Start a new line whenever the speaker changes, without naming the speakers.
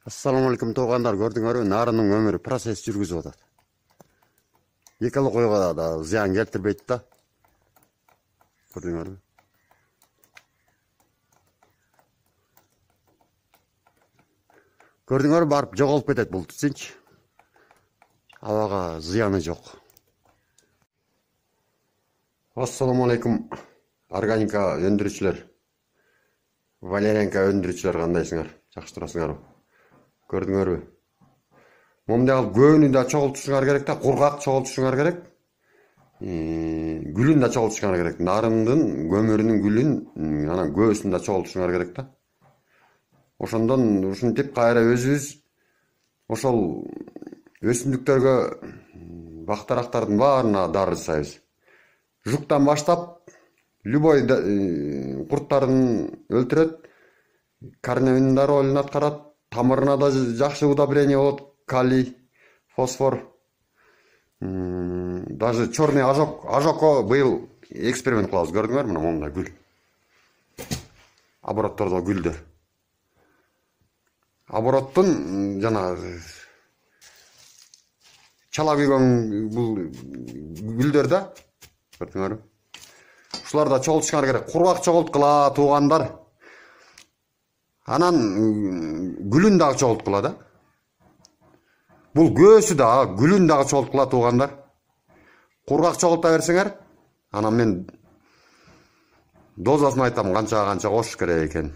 Assalamualaikum туугандар, көрдүңөрбү? Нарынын өмүрү процесс жүргүзүп атат. Экалы койго да зыян келтирбейт да. Көрдүңөрбү? Көрдүңөрбү, барып жоголуп кетет бул түзүнчү. Абага зыяны жок. Ассаламуалейкум органика өндүрүүчүлөр. Валерьянка өндүрүүчүлөр кандайсыңар? Жакшы турасыңарбы? Көрдүңөрбү? Момдагы көөнү да чогултушуңар керек да, кургак чогултушуңар керек. Гүлүн да чогултушуңар керек. Нарындын көмүрүнүн гүлүн, анан көөсүн да чогултушуңар керек да. Ошондон ушинтип кайра өзүбүз ошол өсүмдүктөргө бактарактардын баарына дары жасайбыз. Жуктан баштап любой курттарын өлтүрөт, корневинин ролун аткарат, тамырына да жакшы удобрение болот, калий, фосфор. Даже черный ожогко быйыл эксперимент кылабыз, көрдүңөрбү? Мына момундай гүл. Обороттордо гүлдөр. Обороттун жана чала күйгөн бул гүлдөр да, көрдүңөрбү? Ушуларда чогултушуңар керек. Кургак чогулткула туугандар. Анан гүлүн дагы чогулткула да. Бул көөсү да, гүлүн дагы чогулткула туугандар. Кургак чогулта берсеңер, анан мен дозасын айтам, канча кошуш керек экен.